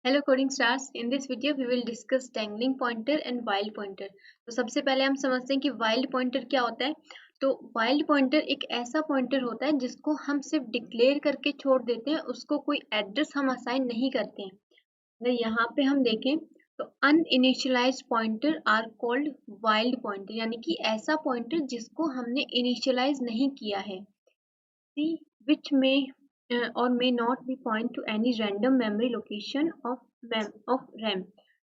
Hello coding stars. In this video we will discuss dangling pointer and wild pointer. तो सबसे पहले हम समझते हैं कि वाइल्ड पॉइंटर क्या होता है। तो वाइल्ड पॉइंटर एक ऐसा पॉइंटर होता है जिसको हम सिर्फ डिक्लेयर करके छोड़ देते हैं, उसको कोई एड्रेस हम असाइन नहीं करते हैं। अगर यहाँ पे हम देखें तो uninitialized pointer are called wild pointer, यानी कि ऐसा पॉइंटर जिसको हमने इनिशियलाइज नहीं किया है। C which may or may not be point to any random memory location of RAM।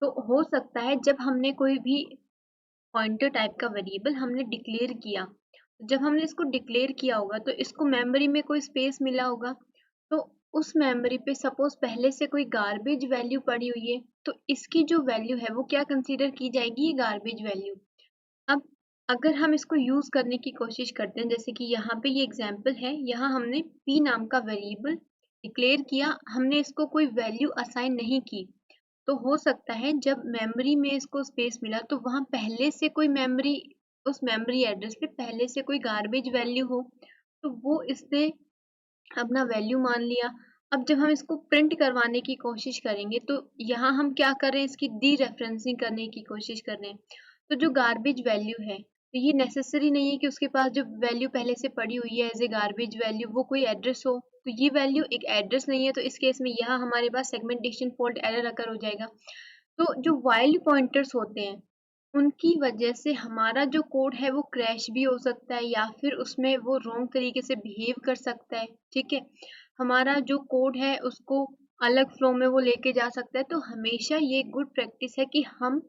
तो हो सकता है जब हमने कोई भी पॉइंटर टाइप का वेरिएबल हमने डिक्लेयर किया, जब हमने इसको डिक्लेयर किया होगा तो इसको मेमोरी में कोई स्पेस मिला होगा। तो उस मेमोरी पे सपोज पहले से कोई गार्बेज वैल्यू पड़ी हुई है, तो इसकी जो वैल्यू है वो क्या कंसीडर की जाएगी, ये गार्बेज वैल्यू। अब अगर हम इसको यूज करने की कोशिश करते हैं, जैसे कि यहाँ पे ये एग्जांपल है, यहाँ हमने p नाम का वेरिएबल डिक्लेयर किया, हमने इसको कोई वैल्यू असाइन नहीं की। तो हो सकता है जब मेमोरी में इसको स्पेस मिला तो वहां पहले से कोई मेमोरी, उस मेमोरी एड्रेस पे पहले से कोई गार्बेज वैल्यू हो, तो वो इसने अपना वैल्यू मान लिया। अब जब हम इसको प्रिंट करवाने की कोशिश करेंगे तो यहाँ हम क्या कर रहे हैं, इसकी डी रेफरेंसिंग करने की कोशिश कर रहे हैं। तो जो गार्बेज वैल्यू है, तो ये नेसेसरी नहीं है कि उसके पास जो वैल्यू पहले से पड़ी हुई है एज ए गार्बेज वैल्यू वो कोई एड्रेस हो। तो ये वैल्यू एक एड्रेस नहीं है, तो इस केस में यहाँ हमारे पास सेगमेंटेशन फॉल्ट एरर अकर हो जाएगा। तो जो वाइल्ड पॉइंटर्स होते हैं उनकी वजह से हमारा जो कोड है वो क्रैश भी हो सकता है, या फिर उसमें वो रॉन्ग तरीके से बिहेव कर सकता है। ठीक है, हमारा जो कोड है उसको अलग फ्लो में वो लेके जा सकता है। तो हमेशा ये गुड प्रैक्टिस है कि हम,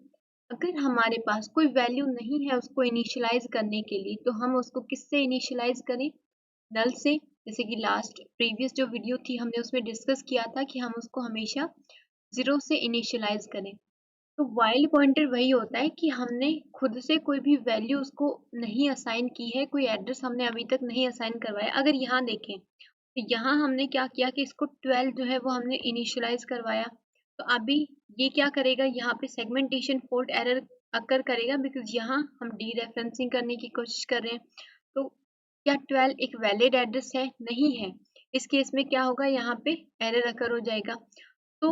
अगर हमारे पास कोई वैल्यू नहीं है उसको इनिशियलाइज करने के लिए, तो हम उसको किससे इनिशियलाइज करें, नल से। जैसे कि लास्ट प्रीवियस जो वीडियो थी हमने उसमें डिस्कस किया था कि हम उसको हमेशा 0 से इनिशियलाइज करें। तो वाइल्ड पॉइंटर वही होता है कि हमने खुद से कोई भी वैल्यू उसको नहीं असाइन की है, कोई एड्रेस हमने अभी तक नहीं असाइन करवाया। अगर यहाँ देखें तो यहाँ हमने क्या किया कि इसको 12 जो है वो हमने इनिशियलाइज करवाया। तो अभी ये क्या करेगा, यहाँ पे सेगमेंटेशन फॉल्ट एरर अकर करेगा, बिकॉज यहाँ हम डी रेफरेंसिंग करने की कोशिश कर रहे हैं। तो क्या 12 एक वैलिड एड्रेस है, नहीं है। इस केस में क्या होगा, यहाँ पे एरर अकर हो जाएगा। तो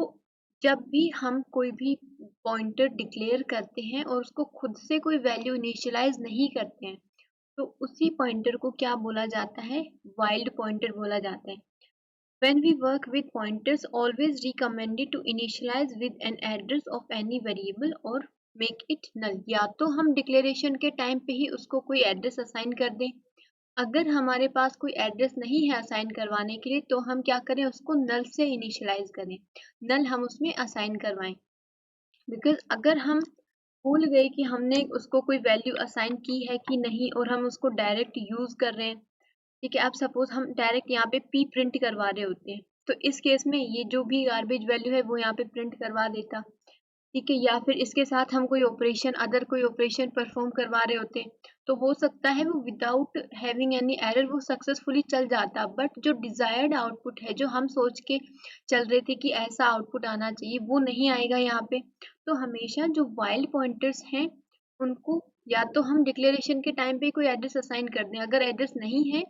जब भी हम कोई भी पॉइंटर डिक्लेयर करते हैं और उसको खुद से कोई वैल्यू इनिशियलाइज नहीं करते हैं, तो उसी पॉइंटर को क्या बोला जाता है, वाइल्ड पॉइंटर बोला जाता है। When we work with pointers, always recommended to initialize with an address of any variable or make it null। या तो हम डिक्लेरेशन के टाइम पे ही उसको कोई एड्रेस असाइन कर दें। अगर हमारे पास कोई एड्रेस नहीं है असाइन करवाने के लिए, तो हम क्या करें, उसको नल से इनिशियलाइज करें, नल हम उसमें असाइन करवाएं। बिकॉज अगर हम भूल गए कि हमने उसको कोई वैल्यू असाइन की है कि नहीं और हम उसको डायरेक्ट यूज कर रहे हैं, ठीक है, अब सपोज हम डायरेक्ट यहाँ पे p प्रिंट करवा रहे होते हैं, तो इस केस में ये जो भी गार्बेज वैल्यू है वो यहाँ पे प्रिंट करवा देता। ठीक है, या फिर इसके साथ हम कोई ऑपरेशन, अदर कोई ऑपरेशन परफॉर्म करवा रहे होते, तो हो सकता है वो विदाउट हैविंग एनी एरर वो सक्सेसफुली चल जाता। बट जो डिजायर्ड आउटपुट है, जो हम सोच के चल रहे थे कि ऐसा आउटपुट आना चाहिए, वो नहीं आएगा यहाँ पे। तो हमेशा जो वाइल्ड पॉइंटर्स हैं उनको या तो हम डिक्लेरेशन के टाइम पे कोई एड्रेस असाइन कर दें, अगर एड्रेस नहीं है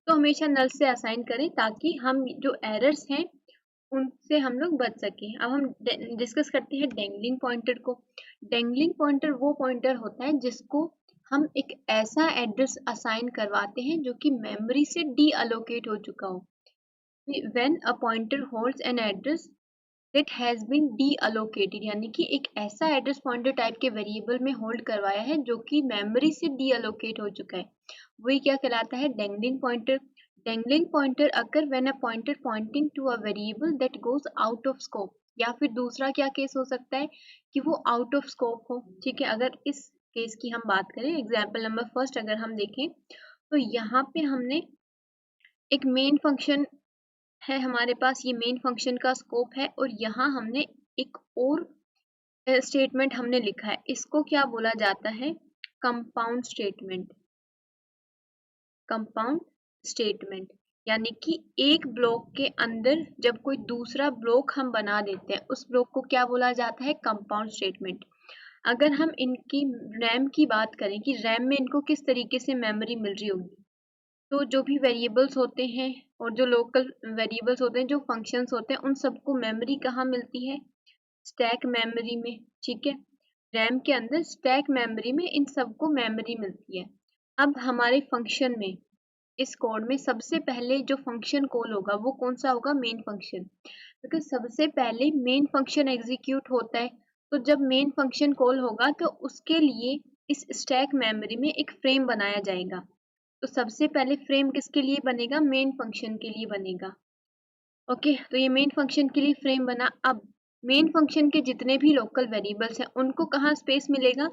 तो हमेशा नल से असाइन करें, ताकि हम जो एरर्स हैं उनसे हम लोग बच सकें। अब हम डिस्कस करते हैं डेंगलिंग पॉइंटर को। डेंगलिंग पॉइंटर वो पॉइंटर होता है जिसको हम एक ऐसा एड्रेस असाइन करवाते हैं जो कि मेमोरी से डी अलोकेट हो चुका हो। When a pointer holds an address that has been deallocated, यानी कि एक ऐसा एड्रेस पॉइंटर टाइप के वेरिएबल में होल्ड करवाया है जो कि मेमोरी से डी अलोकेट हो चुका है, वही क्या कहलाता है, dangling pointer. Dangling pointer occur when a pointer pointing to a variable that goes out of scope। या फिर दूसरा क्या केस हो सकता है कि वो आउट ऑफ स्कोप हो। ठीक है, अगर इस केस की हम बात करें, एग्जाम्पल नंबर फर्स्ट अगर हम देखें, तो यहाँ पे हमने एक मेन फंक्शन है हमारे पास, ये मेन फंक्शन का स्कोप है, और यहाँ हमने एक और स्टेटमेंट हमने लिखा है, इसको क्या बोला जाता है, कंपाउंड स्टेटमेंट। कंपाउंड स्टेटमेंट यानी कि एक ब्लॉक के अंदर जब कोई दूसरा ब्लॉक हम बना देते हैं, उस ब्लॉक को क्या बोला जाता है, कंपाउंड स्टेटमेंट। अगर हम इनकी रैम की बात करें कि रैम में इनको किस तरीके से मेमोरी मिल रही होगी, तो जो भी वेरिएबल्स होते हैं और जो लोकल वेरिएबल्स होते हैं, जो फंक्शंस होते हैं, उन सबको मेमोरी कहाँ मिलती है, स्टैक मेमोरी में, ठीक है, रैम के अंदर स्टैक मेमोरी में इन सबको मेमोरी मिलती है। अब हमारे फंक्शन में, इस कोड में सबसे पहले जो फंक्शन कॉल होगा वो कौन सा होगा, मेन फंक्शन, बिकॉज सबसे पहले मेन फंक्शन एग्जीक्यूट होता है। तो जब मेन फंक्शन कॉल होगा तो उसके लिए इस स्टैक मेमोरी में एक फ्रेम बनाया जाएगा। तो सबसे पहले फ्रेम किसके लिए बनेगा, मेन फंक्शन के लिए बनेगा। ओके, तो ये मेन फंक्शन के लिए फ्रेम बना। अब मेन फंक्शन के जितने भी लोकल वेरिएबल्स हैं उनको कहाँ स्पेस मिलेगा,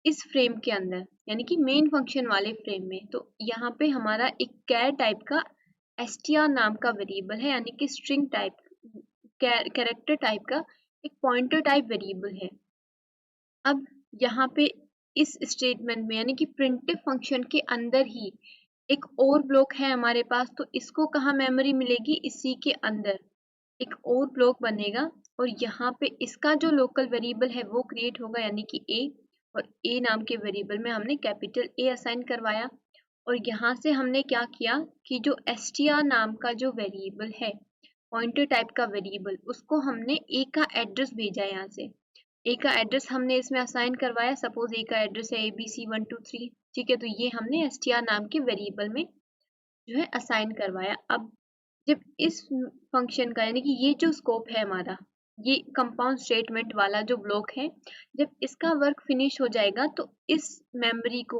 इस फ्रेम के अंदर, यानी कि मेन फंक्शन वाले फ्रेम में। तो यहाँ पे हमारा एक कैर टाइप का str नाम का वेरिएबल है, यानी कि स्ट्रिंग टाइप, कैरेक्टर टाइप का एक पॉइंटर टाइप वेरिएबल है। अब यहाँ पे इस स्टेटमेंट में, यानी कि प्रिंटफ फंक्शन के अंदर ही एक और ब्लॉक है हमारे पास, तो इसको कहाँ मेमोरी मिलेगी, इसी के अंदर एक और ब्लॉक बनेगा और यहाँ पे इसका जो लोकल वेरिएबल है वो क्रिएट होगा, यानी कि a, और a नाम के वेरिएबल में हमने कैपिटल A असाइन करवाया। और यहाँ से हमने क्या किया कि जो str नाम का जो वेरिएबल है, पॉइंटर टाइप का वेरिएबल, उसको हमने a का एड्रेस भेजा है। यहाँ से ए का एड्रेस हमने इसमें असाइन करवाया। सपोज ए का एड्रेस है ABC123, ठीक है, तो ये हमने str नाम के वेरिएबल में जो है असाइन करवाया। अब जब इस फंक्शन का, यानी कि ये जो स्कोप है हमारा, ये कंपाउंड स्टेटमेंट वाला जो ब्लॉक है, जब इसका वर्क फिनिश हो जाएगा तो इस मेमोरी को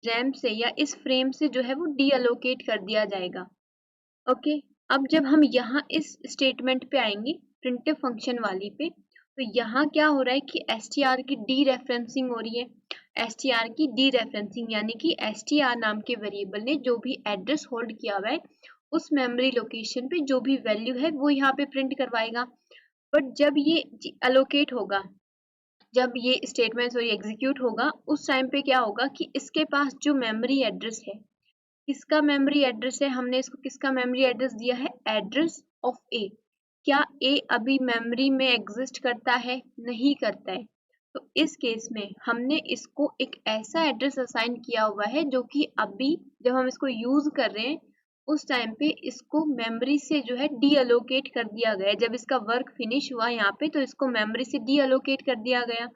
रैम से या इस फ्रेम से जो है वो डी अलोकेट कर दिया जाएगा। ओके, अब जब हम यहाँ इस स्टेटमेंट पे आएंगे, प्रिंटफ फंक्शन वाली पे, तो यहाँ क्या हो रहा है कि str की डी रेफरेंसिंग हो रही है। str की डी रेफरेंसिंग यानी कि str नाम के वेरिएबल ने जो भी एड्रेस होल्ड किया हुआ है उस मेमोरी लोकेशन पे जो भी वैल्यू है वो यहाँ पे प्रिंट करवाएगा। बट जब ये अलोकेट होगा, जब ये स्टेटमेंट और एग्जीक्यूट होगा, उस टाइम पे क्या होगा कि इसके पास जो मेमोरी एड्रेस है, किसका मेमोरी एड्रेस है, हमने इसको किसका मेमोरी एड्रेस दिया है, एड्रेस ऑफ ए। क्या ए अभी मेमोरी में एग्जिस्ट करता है, नहीं करता है। तो इस केस में हमने इसको एक ऐसा एड्रेस असाइन किया हुआ है जो कि अभी जब हम इसको यूज कर रहे हैं उस टाइम पे इसको मेमोरी से जो है डी अलोकेट कर दिया गया। जब इसका वर्क फिनिश हुआ यहाँ पे तो इसको मेमोरी से डी अलोकेट कर दिया गया।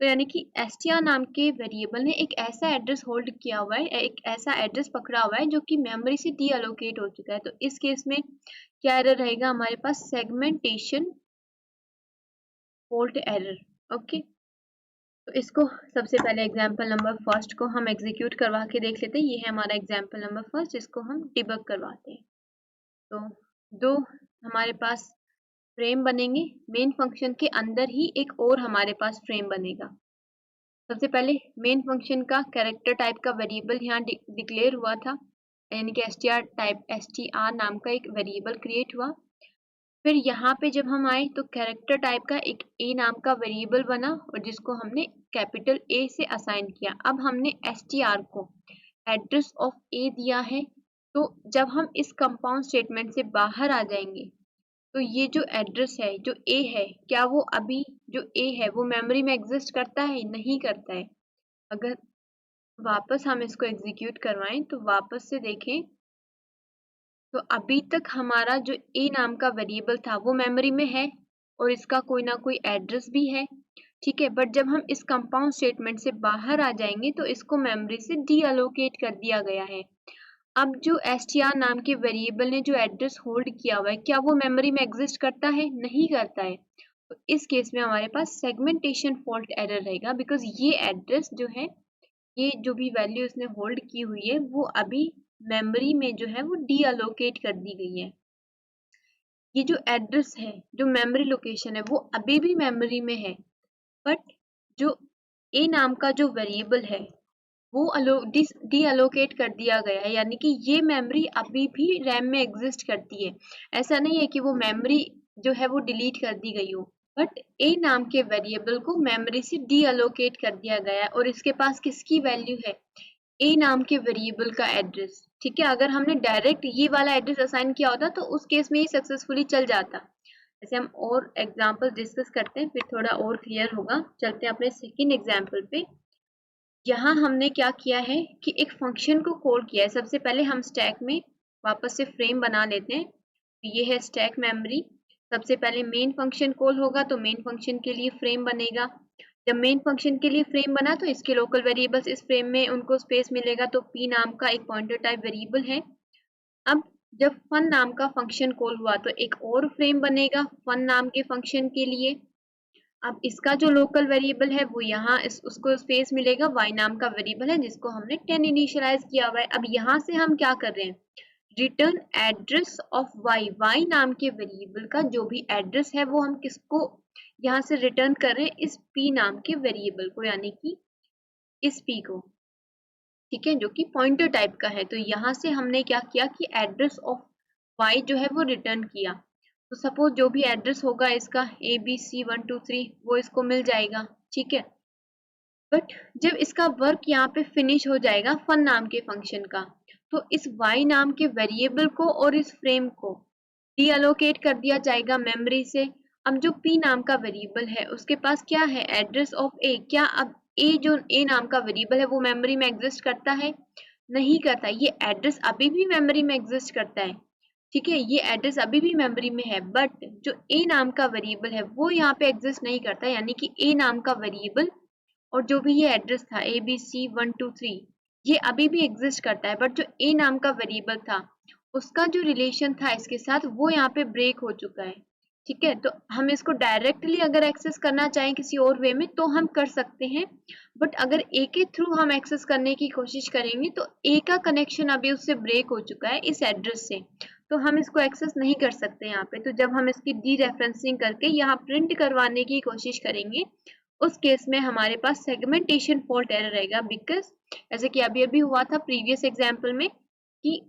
तो यानी कि str नाम के वेरिएबल ने एक ऐसा एड्रेस होल्ड किया हुआ है, एक ऐसा एड्रेस पकड़ा हुआ है जो कि मेमोरी से डी अलोकेट हो चुका है। तो इस केस में क्या एरर रहेगा हमारे पास, सेगमेंटेशन फॉल्ट एरर। ओके, तो इसको सबसे पहले एग्जांपल नंबर फर्स्ट को हम एग्जीक्यूट करवा के देख लेते हैं। ये है हमारा एग्जांपल नंबर फर्स्ट, इसको हम डिबग करवाते हैं। तो दो हमारे पास फ्रेम बनेंगे, मेन फंक्शन के अंदर ही एक और हमारे पास फ्रेम बनेगा। सबसे पहले मेन फंक्शन का कैरेक्टर टाइप का वेरिएबल यहाँ डिक्लेयर हुआ था, यानी कि str नाम का एक वेरिएबल क्रिएट हुआ। फिर यहाँ पे जब हम आए तो कैरेक्टर टाइप का एक a नाम का वेरिएबल बना और जिसको हमने कैपिटल A से असाइन किया। अब हमने str को एड्रेस ऑफ a दिया है। तो जब हम इस कंपाउंड स्टेटमेंट से बाहर आ जाएंगे तो ये जो एड्रेस है, जो a है, क्या वो अभी जो a है वो मेमोरी में एग्जिस्ट करता है, नहीं करता है। अगर वापस हम इसको एग्जीक्यूट करवाएं तो वापस से देखें तो अभी तक हमारा जो a नाम का वेरिएबल था वो मेमोरी में है और इसका कोई ना कोई एड्रेस भी है, ठीक है। बट जब हम इस कंपाउंड स्टेटमेंट से बाहर आ जाएंगे तो इसको मेमोरी से डी अलोकेट कर दिया गया है। अब जो str नाम के वेरिएबल ने जो एड्रेस होल्ड किया हुआ है, क्या वो मेमोरी में एग्जिस्ट करता है, नहीं करता है। तो इस केस में हमारे पास सेगमेंटेशन फॉल्ट एरर रहेगा, बिकॉज ये एड्रेस जो है, ये जो भी वैल्यू इसने होल्ड की हुई है वो अभी मेमोरी में जो है वो डी अलोकेट कर दी गई है। ये जो एड्रेस है, जो मेमोरी लोकेशन है, वो अभी भी मेमोरी में है, बट जो a नाम का जो वेरिएबल है वो डी अलोकेट कर दिया गया है, यानी कि ये मेमोरी अभी भी रैम में एग्जिस्ट करती है। ऐसा नहीं है कि वो मेमोरी जो है वो डिलीट कर दी गई हो, बट a नाम के वेरिएबल को मेमोरी से डी अलोकेट कर दिया गया है और इसके पास किसकी वैल्यू है, a नाम के वेरिएबल का एड्रेस, ठीक है। अगर हमने डायरेक्ट ये वाला एड्रेस असाइन किया होता तो उस केस में ही सक्सेसफुली चल जाता। जैसे हम और एग्जांपल डिस्कस करते हैं फिर थोड़ा और क्लियर होगा। चलते हैं अपने सेकंड एग्जांपल पे। यहाँ हमने क्या किया है कि एक फंक्शन को कॉल किया है। सबसे पहले हम स्टैक में वापस से फ्रेम बना लेते हैं। ये है स्टैक मेमोरी, सबसे पहले मेन फंक्शन कॉल होगा तो मेन फंक्शन के लिए फ्रेम बनेगा। जब मेन फंक्शन के लिए फ्रेम बना तो इसके लोकल वेरिएबल्स इस फ्रेम में उनको स्पेस मिलेगा, तो p नाम का एक पॉइंटर टाइप वेरिएबल है। अब जब फन नाम का फंक्शन कॉल हुआ तो एक और फ्रेम बनेगा फन नाम के फंक्शन के लिए। अब इसका जो लोकल वेरिएबल है वो यहाँ उसको स्पेस मिलेगा, y नाम का वेरिएबल है जिसको हमने 10 इनिशियलाइज किया हुआ है। अब यहाँ से हम क्या कर रहे हैं, रिटर्न एड्रेस ऑफ y नाम के वेरिएबल का जो भी एड्रेस है वो हम किसको यहाँ से रिटर्न कर रहे हैं, इस p नाम के वेरिएबल को, यानी कि इस p को, ठीक है, जो कि पॉइंटर टाइप का है। तो यहाँ से हमने क्या किया कि एड्रेस ऑफ y जो है वो रिटर्न किया। तो सपोज जो भी एड्रेस होगा इसका ABC123 वो इसको मिल जाएगा, ठीक है। बट जब इसका वर्क यहाँ पे फिनिश हो जाएगा फन नाम के फंक्शन का, तो इस y नाम के वेरिएबल को और इस फ्रेम को डीअलोकेट कर दिया जाएगा मेमोरी से। अब जो p नाम का वेरिएबल है उसके पास क्या है, एड्रेस ऑफ a। क्या अब जो a नाम का वेरिएबल है वो मेमोरी में एग्जिस्ट करता है, नहीं करता। ये एड्रेस अभी भी मेमोरी में एग्जिस्ट करता है, ठीक है, ये एड्रेस अभी भी मेमोरी में है, बट जो a नाम का वेरिएबल है वो यहाँ पे एग्जिस्ट नहीं करता। यानी कि a नाम का वेरिएबल और जो भी ये एड्रेस था ABC123 ये अभी भी एग्जिस्ट करता है, बट जो a नाम का वेरिएबल था उसका जो रिलेशन था इसके साथ वो यहाँ पे ब्रेक हो चुका है, ठीक है। तो हम इसको डायरेक्टली अगर एक्सेस करना चाहें किसी और वे में तो हम कर सकते हैं, बट अगर a के थ्रू हम एक्सेस करने की कोशिश करेंगे तो a का कनेक्शन अभी उससे ब्रेक हो चुका है इस एड्रेस से, तो हम इसको एक्सेस नहीं कर सकते यहाँ पे। तो जब हम इसकी डी रेफरेंसिंग करके यहाँ प्रिंट करवाने की कोशिश करेंगे उस केस में हमारे पास सेगमेंटेशन फॉल्ट एरर रहेगा, बिकॉज जैसे कि अभी अभी हुआ था प्रीवियस एग्जाम्पल में कि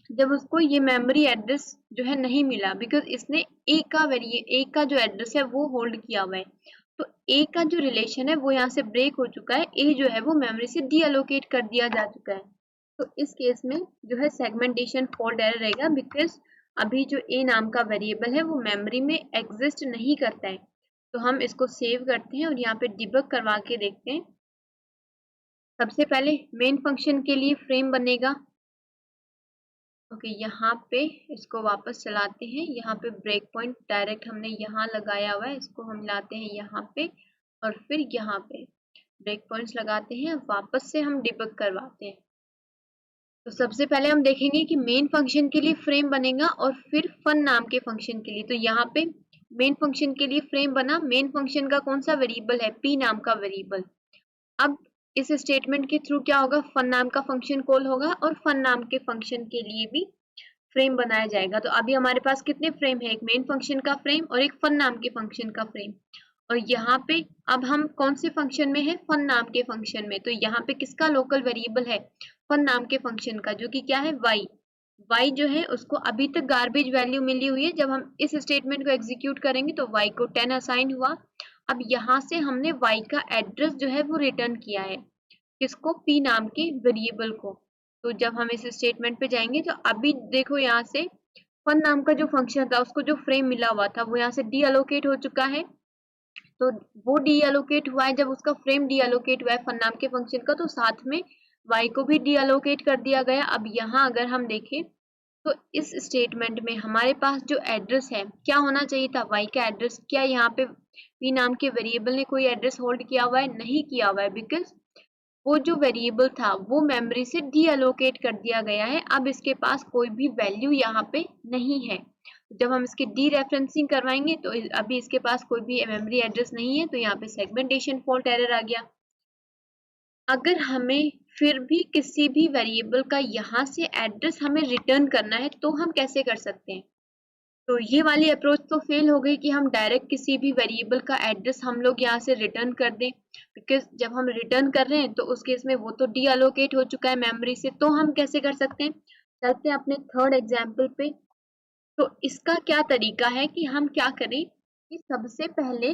जब उसको ये मेमोरी एड्रेस जो है नहीं मिला, बिकॉज इसने ए का जो एड्रेस है वो होल्ड किया हुआ है। तो ए का जो रिलेशन है वो यहाँ से ब्रेक हो चुका है, ए जो है वो मेमोरी से डीअलोकेट कर दिया जा चुका है। तो इस केस में जो है सेगमेंटेशन फॉल्ट एरर रहेगा, बिकॉज अभी जो ए नाम का वेरिएबल है वो मेमोरी में एग्जिस्ट नहीं करता है। तो हम इसको सेव करते हैं और यहाँ पे डिबग करवा के देखते हैं। सबसे पहले मेन फंक्शन के लिए फ्रेम बनेगा, ओके, यहाँ पे इसको वापस चलाते हैं। यहाँ पे ब्रेक पॉइंट डायरेक्ट हमने यहाँ लगाया हुआ है, इसको हम लाते हैं यहाँ पे और फिर यहाँ पे ब्रेक पॉइंट्स लगाते हैं, वापस से हम डिबग करवाते हैं। तो सबसे पहले हम देखेंगे कि मेन फंक्शन के लिए फ्रेम बनेगा और फिर फन नाम के फंक्शन के लिए। तो यहाँ पे मेन फंक्शन के लिए फ्रेम बना, मेन फंक्शन का कौन सा वेरिएबल है, p नाम का वेरिएबल। अब इस स्टेटमेंट के थ्रू क्या होगा, फन नाम का फंक्शन कॉल होगा और फन नाम के फंक्शन के लिए भी फ्रेम बनाया जाएगा। तो अभी हमारे पास कितने फ्रेम है, एक मेन फंक्शन का फ्रेम और एक फन नाम के फंक्शन का फ्रेम। और यहाँ पे अब हम कौन से फंक्शन में है, फन नाम के फंक्शन में। तो यहाँ पे किसका लोकल वेरिएबल है, फन नाम के फंक्शन का, जो कि क्या है y जो है उसको अभी तक गार्बेज वैल्यू मिली हुई है। जब हम इस स्टेटमेंट को एग्जीक्यूट करेंगे तो y को 10 असाइन हुआ। अब यहाँ से हमने y का एड्रेस जो है वो रिटर्न किया है, किसको, p नाम के वेरिएबल को। तो जब हम इस स्टेटमेंट पे जाएंगे तो अभी देखो यहाँ से फन नाम का जो फंक्शन था उसको जो फ्रेम मिला हुआ था वो यहाँ से डीअलोकेट हो चुका है। तो वो डीअलोकेट हुआ है, जब उसका फ्रेम डीअलोकेट हुआ है फन नाम के फंक्शन का, तो साथ में y को भी डीअलोकेट कर दिया गया। अब यहाँ अगर हम देखें तो इस स्टेटमेंट में हमारे पास जो एड्रेस है क्या होना चाहिए था, y का एड्रेस। क्या यहाँ पे p नाम के वेरिएबल ने कोई एड्रेस होल्ड किया हुआ है, नहीं किया हुआ है, बिकॉज वो जो वेरिएबल था वो मेमोरी से डीअलोकेट कर दिया गया है। अब इसके पास कोई भी वैल्यू यहाँ पे नहीं है। जब हम इसकी डी रेफरेंसिंग करवाएंगे तो अभी इसके पास कोई भी मेमोरी एड्रेस नहीं है, तो यहाँ पे सेगमेंटेशन फॉल्ट एरर आ गया। अगर हमें फिर भी किसी भी वेरिएबल का यहाँ से एड्रेस हमें रिटर्न करना है तो हम कैसे कर सकते हैं। तो ये वाली अप्रोच तो फेल हो गई कि हम डायरेक्ट किसी भी वेरिएबल का एड्रेस हम लोग यहाँ से रिटर्न कर दें, बिकॉज जब हम रिटर्न कर रहे हैं तो उस केस में वो तो डीअलोकेट हो चुका है मेमोरी से। तो हम कैसे कर सकते हैं, चलते हैं अपने थर्ड एग्जाम्पल पे। तो इसका क्या तरीका है कि हम क्या करें कि सबसे पहले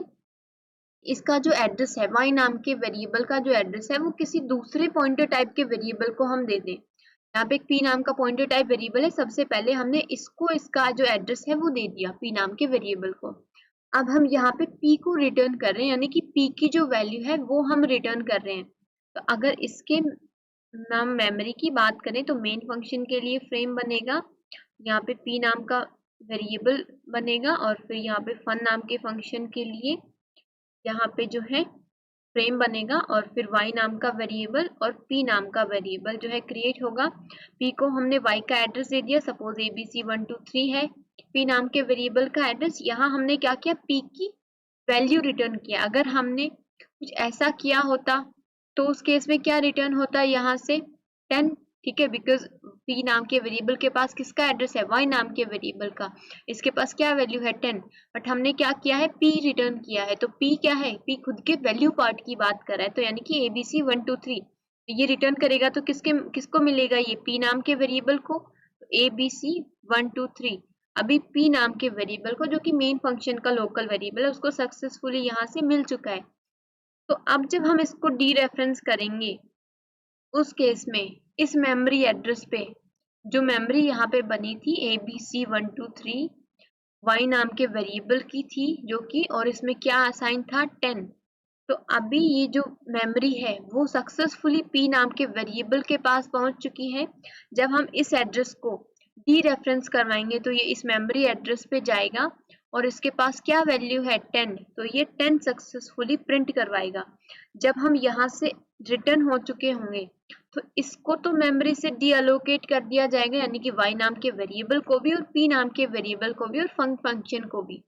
इसका जो एड्रेस है y नाम के वेरिएबल का जो एड्रेस है वो किसी दूसरे पॉइंटर टाइप के वेरिएबल को हम दे दें। यहाँ पे एक p नाम का पॉइंटर टाइप वेरिएबल है, सबसे पहले हमने इसको इसका जो एड्रेस है वो दे दिया p नाम के वेरिएबल को। अब हम यहाँ पे p को रिटर्न कर रहे हैं, यानी कि p की जो वैल्यू है वो हम रिटर्न कर रहे हैं। तो अगर इसके नाम मेमोरी की बात करें तो मेन फंक्शन के लिए फ्रेम बनेगा, यहाँ पे p नाम का वेरिएबल बनेगा और फिर यहाँ पे फन नाम के फंक्शन के लिए यहाँ पे जो है फ्रेम बनेगा और फिर y नाम का वेरिएबल और p नाम का वेरिएबल जो है क्रिएट होगा। p को हमने y का एड्रेस दे दिया, सपोज abc123 है p नाम के वेरिएबल का एड्रेस। यहाँ हमने क्या किया, p की वैल्यू रिटर्न किया। अगर हमने कुछ ऐसा किया होता तो उस केस में क्या रिटर्न होता है, यहाँ से 10, ठीक है, बिकॉज p नाम के वेरिएबल के पास किसका एड्रेस है, y नाम के वेरिएबल का, इसके पास क्या वैल्यू है 10, बट हमने क्या किया है, p रिटर्न किया है। तो p क्या है, p खुद के वैल्यू पार्ट की बात कर रहा है, तो यानी कि abc123 ये रिटर्न करेगा तो किसको मिलेगा, ये p नाम के वेरिएबल को, तो abc123 अभी p नाम के वेरिएबल को, जो कि मेन फंक्शन का लोकल वेरिएबल है, उसको सक्सेसफुली यहाँ से मिल चुका है। तो अब जब हम इसको डी रेफरेंस करेंगे उस केस में इस मेमोरी एड्रेस पे जो मेमोरी यहाँ पे बनी थी abc123 y नाम के वेरिएबल की थी जो कि, और इसमें क्या असाइन था 10, तो अभी ये जो मेमोरी है वो सक्सेसफुली p नाम के वेरिएबल के पास पहुंच चुकी है। जब हम इस एड्रेस को डी रेफरेंस करवाएंगे तो ये इस मेमोरी एड्रेस पे जाएगा और इसके पास क्या वैल्यू है 10, तो ये 10 सक्सेसफुली प्रिंट करवाएगा। जब हम यहाँ से रिटर्न हो चुके होंगे तो इसको तो मेमोरी से डी अलोकेट कर दिया जाएगा, यानी कि y नाम के वेरिएबल को भी और p नाम के वेरिएबल को भी और फंक्शन को भी।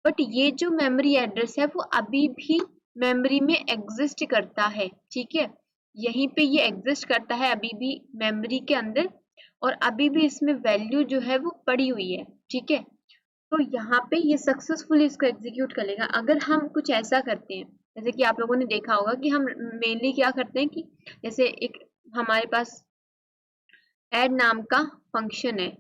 बट ये जो मेमोरी एड्रेस है वो अभी भी मेमोरी में एग्जिस्ट करता है, ठीक है, यहीं पे ये एग्जिस्ट करता है अभी भी मेमोरी के अंदर, और अभी भी इसमें वैल्यू जो है वो पड़ी हुई है, ठीक है। तो यहाँ पे ये सक्सेसफुली इसको एग्जीक्यूट कर लेगा। अगर हम कुछ ऐसा करते हैं, जैसे कि आप लोगों ने देखा होगा कि हम मेनली क्या करते हैं कि जैसे एक हमारे पास ऐड नाम का फंक्शन है,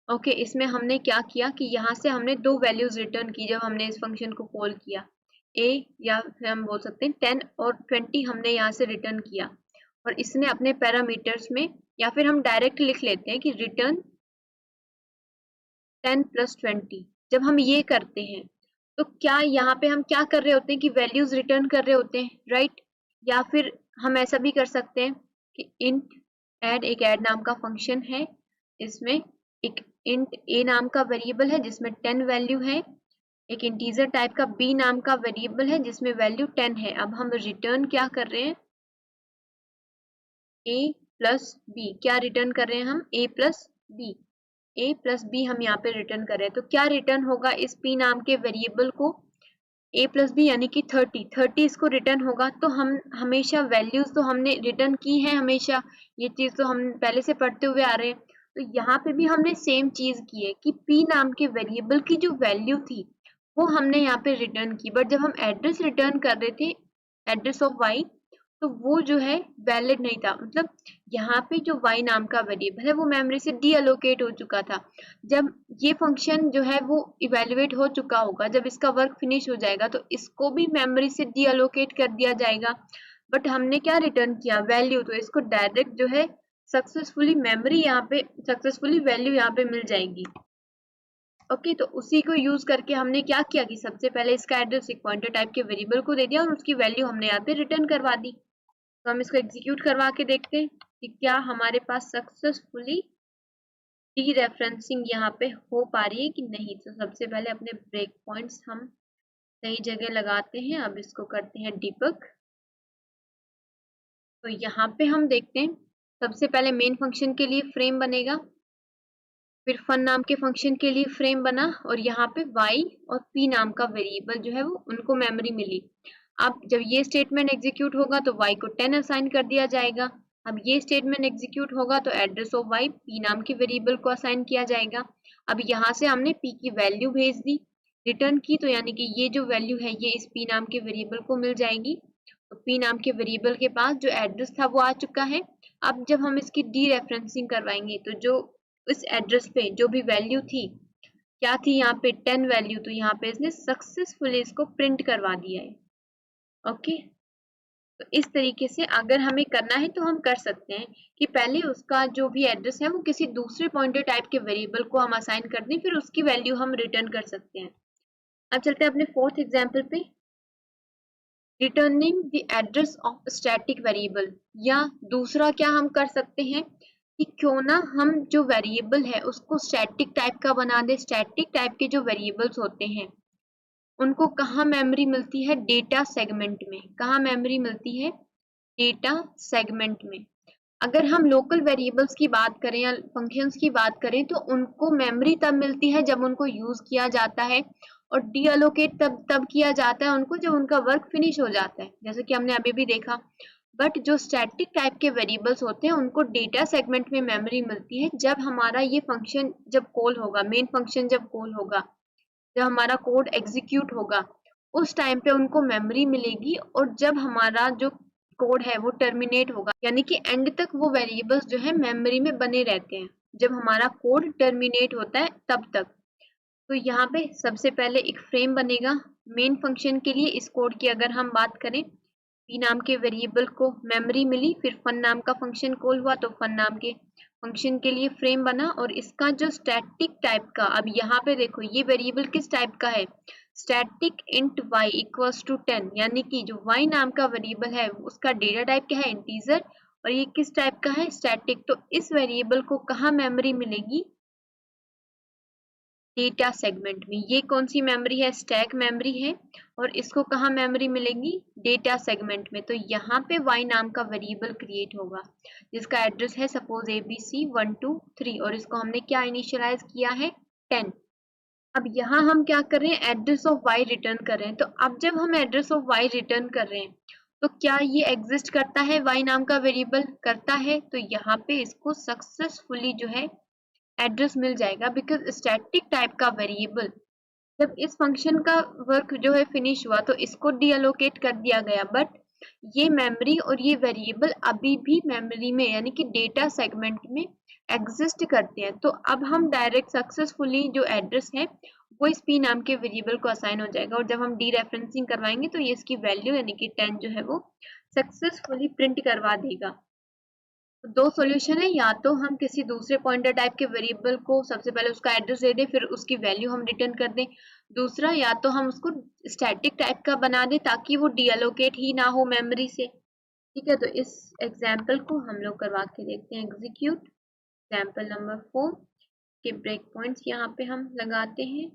ओके, इसमें हमने क्या किया कि यहाँ से हमने दो वैल्यूज रिटर्न की जब हमने इस फंक्शन को कॉल किया, a या फिर हम बोल सकते हैं 10 और 20 हमने यहाँ से रिटर्न किया, और इसने अपने पैरामीटर्स में, या फिर हम डायरेक्ट लिख लेते हैं कि रिटर्न 10 + 20। जब हम ये करते हैं तो क्या यहाँ पे हम क्या कर रहे होते हैं कि वैल्यूज रिटर्न कर रहे होते हैं, राइट। या फिर हम ऐसा भी कर सकते हैं कि इंट ऐड, एक ऐड नाम का फंक्शन है, इसमें एक इंट a नाम का वेरिएबल है जिसमें 10 वैल्यू है, एक इंटीजर टाइप का b नाम का वेरिएबल है जिसमें वैल्यू 10 है। अब हम रिटर्न क्या कर रहे हैं, a + b, क्या रिटर्न कर रहे हैं हम, a + b, a + b हम यहाँ पे रिटर्न कर रहे हैं। तो क्या रिटर्न होगा इस p नाम के वेरिएबल को, a + b यानी कि 30 इसको रिटर्न होगा। तो हम हमेशा वैल्यूज तो हमने रिटर्न की है हमेशा, ये चीज तो हम पहले से पढ़ते हुए आ रहे हैं। तो यहाँ पे भी हमने सेम चीज की है कि p नाम के वेरिएबल की जो वैल्यू थी वो हमने यहाँ पे रिटर्न की, बट जब हम एड्रेस रिटर्न कर रहे थे, एड्रेस ऑफ y, तो वो जो है वैलिड नहीं था, मतलब यहाँ पे जो y नाम का वेरिएबल है वो मेमोरी से डी अलोकेट हो चुका था। जब ये फंक्शन जो है वो इवेल्युएट हो चुका होगा, जब इसका वर्क फिनिश हो जाएगा तो इसको भी मेमोरी से डी अलोकेट कर दिया जाएगा। बट हमने क्या रिटर्न किया, वैल्यू, तो इसको डायरेक्ट जो है सक्सेसफुली मेमोरी यहाँ पे सक्सेसफुली वैल्यू यहाँ पे मिल जाएगी। ओके, तो उसी को यूज करके हमने क्या किया कि सबसे पहले इसका एड्रेस एक पॉइंटर टाइप के वेरिएबल को दे दिया और उसकी वैल्यू हमने यहाँ पे रिटर्न करवा दी। तो हम इसको एग्जीक्यूट करवा के देखते हैं कि क्या हमारे पास सक्सेसफुली डी रेफरेंसिंग यहाँ पे हो पा रही है कि नहीं। तो सबसे पहले अपने ब्रेक पॉइंट्स हम सही जगह लगाते हैं। अब इसको करते हैं डिबग। तो यहाँ पे हम देखते हैं सबसे पहले मेन फंक्शन के लिए फ्रेम बनेगा, फिर फन नाम के फंक्शन के लिए फ्रेम बना, और यहाँ पे y और p नाम का वेरिएबल जो है वो उनको मेमोरी मिली। अब जब ये स्टेटमेंट एग्जीक्यूट होगा तो y को 10 असाइन कर दिया जाएगा। अब ये स्टेटमेंट एग्जीक्यूट होगा तो एड्रेस ऑफ y p नाम के वेरिएबल को असाइन किया जाएगा। अब यहाँ से हमने p की वैल्यू भेज दी, रिटर्न की, तो यानी कि ये जो वैल्यू है ये इस p नाम के वेरिएबल को मिल जाएगी। तो p नाम के वेरिएबल के पास जो एड्रेस था वो आ चुका है। अब जब हम इसकी डी रेफरेंसिंग करवाएंगे तो जो इस एड्रेस पे जो भी वैल्यू थी, क्या थी यहाँ पे 10 वैल्यू, तो यहाँ पे इसने सक्सेसफुली इसको प्रिंट करवा दिया है। ओके, तो इस तरीके से अगर हमें करना है तो हम कर सकते हैं कि पहले उसका जो भी एड्रेस है वो किसी दूसरे पॉइंटर टाइप के वेरिएबल को हम असाइन कर दें, फिर उसकी वैल्यू हम रिटर्न कर सकते हैं। अब चलते हैं अपने फोर्थ एग्जाम्पल पे, returning the address of static variable. या दूसरा क्या हम कर सकते हैं कि क्यों ना हम जो वेरिएबल है उसको स्टैटिक टाइप का बना दे। स्टैटिक टाइप के जो वेरिएबल्स होते हैं उनको कहाँ मेमोरी मिलती है? डेटा सेगमेंट में। कहाँ मेमोरी मिलती है? डेटा सेगमेंट में। अगर हम लोकल वेरिएबल्स की बात करें या फंक्शंस की बात करें तो उनको मेमोरी तब मिलती है जब उनको यूज किया जाता है, और डीअलोकेट तब तब किया जाता है उनको जब उनका वर्क फिनिश हो जाता है, जैसे कि हमने अभी भी देखा। बट जो स्टैटिक टाइप के वेरिएबल्स होते हैं उनको डेटा सेगमेंट में मेमोरी मिलती है जब हमारा ये फंक्शन जब कॉल होगा, मेन फंक्शन जब कॉल होगा, जब हमारा कोड एग्जीक्यूट होगा उस टाइम पे उनको मेमोरी मिलेगी। और जब हमारा जो कोड है वो टर्मिनेट होगा, यानी कि एंड तक वो वेरिएबल्स जो है मेमोरी में बने रहते हैं, जब हमारा कोड टर्मिनेट होता है तब तक। तो यहाँ पे सबसे पहले एक फ्रेम बनेगा मेन फंक्शन के लिए। इस कोड की अगर हम बात करें, पी नाम के वेरिएबल को मेमोरी मिली, फिर फन नाम का फंक्शन कॉल हुआ तो फन नाम के फंक्शन के लिए फ्रेम बना। और इसका जो स्टैटिक टाइप का, अब यहाँ पे देखो ये वेरिएबल किस टाइप का है? Static int y equals to 10, यानी कि जो y नाम का वेरिएबल है उसका डेटा टाइप क्या है? इंटीजर। और ये किस टाइप का है? स्टैटिक। तो इस वेरिएबल को कहाँ मेमोरी मिलेगी? डेटा सेगमेंट में। ये कौन सी मेमोरी है? स्टैक मेमोरी है। और इसको कहाँ मेमोरी मिलेगी? डेटा सेगमेंट में। तो यहाँ पे y नाम का वेरिएबल क्रिएट होगा जिसका एड्रेस है सपोज abc123, और इसको हमने क्या इनिशियलाइज किया है? 10। अब यहाँ हम क्या कर रहे हैं? एड्रेस ऑफ y रिटर्न कर रहे हैं। तो अब जब हम एड्रेस ऑफ y रिटर्न कर रहे हैं तो क्या ये एग्जिस्ट करता है? y नाम का वेरिएबल करता है। तो यहाँ पे इसको सक्सेसफुली जो है एड्रेस मिल जाएगा, बिकॉज स्टैटिक टाइप का वेरिएबल जब इस फंक्शन का वर्क जो है फिनिश हुआ तो इसको डीअलोकेट कर दिया गया, बट ये मेमोरी और ये वेरिएबल अभी भी मेमोरी में यानी कि डेटा सेगमेंट में एग्जिस्ट करते हैं। तो अब हम डायरेक्ट सक्सेसफुली जो एड्रेस है वो इस पी नाम के वेरिएबल को असाइन हो जाएगा, और जब हम डी रेफरेंसिंग करवाएंगे तो ये इसकी वैल्यू यानी कि 10 जो है वो सक्सेसफुली प्रिंट करवा देगा। तो दो सॉल्यूशन है, या तो हम किसी दूसरे पॉइंटर टाइप के वेरिएबल को सबसे पहले उसका एड्रेस दे दें फिर उसकी वैल्यू हम रिटर्न कर दें। दूसरा, या तो हम उसको स्टैटिक टाइप का बना दें ताकि वो डीअलोकेट ही ना हो मेमोरी से। ठीक है, तो इस एग्जाम्पल को हम लोग करवा के देखते हैं एग्जीक्यूट। एग्जाम्पल नंबर 4 के ब्रेक पॉइंट्स यहाँ पे हम लगाते हैं।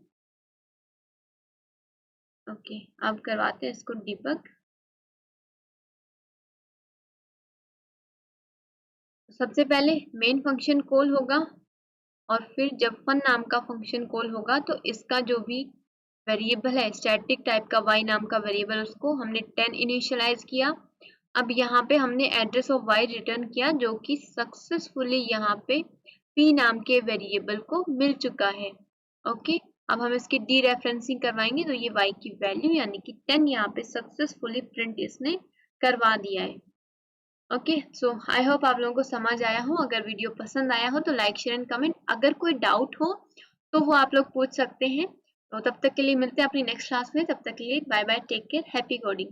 ओके, अब करवाते हैं इसको डिबग। सबसे पहले मेन फंक्शन कॉल होगा, और फिर जब फन नाम का फंक्शन कॉल होगा तो इसका जो भी वेरिएबल है स्टैटिक टाइप का y नाम का वेरिएबल, उसको हमने 10 इनिशियलाइज किया। अब यहाँ पे हमने एड्रेस ऑफ y रिटर्न किया जो कि सक्सेसफुली यहाँ पे p नाम के वेरिएबल को मिल चुका है। ओके, अब हम इसकी डी रेफरेंसिंग करवाएंगे तो ये y की वैल्यू यानी कि 10 यहाँ पे सक्सेसफुली प्रिंट इसने करवा दिया है। ओके, सो आई होप आप लोगों को समझ आया हो। अगर वीडियो पसंद आया हो तो लाइक शेयर एंड कमेंट। अगर कोई डाउट हो तो वो आप लोग पूछ सकते हैं। तो तब तक के लिए मिलते हैं अपनी नेक्स्ट क्लास में। तब तक के लिए bye bye, take care, happy coding.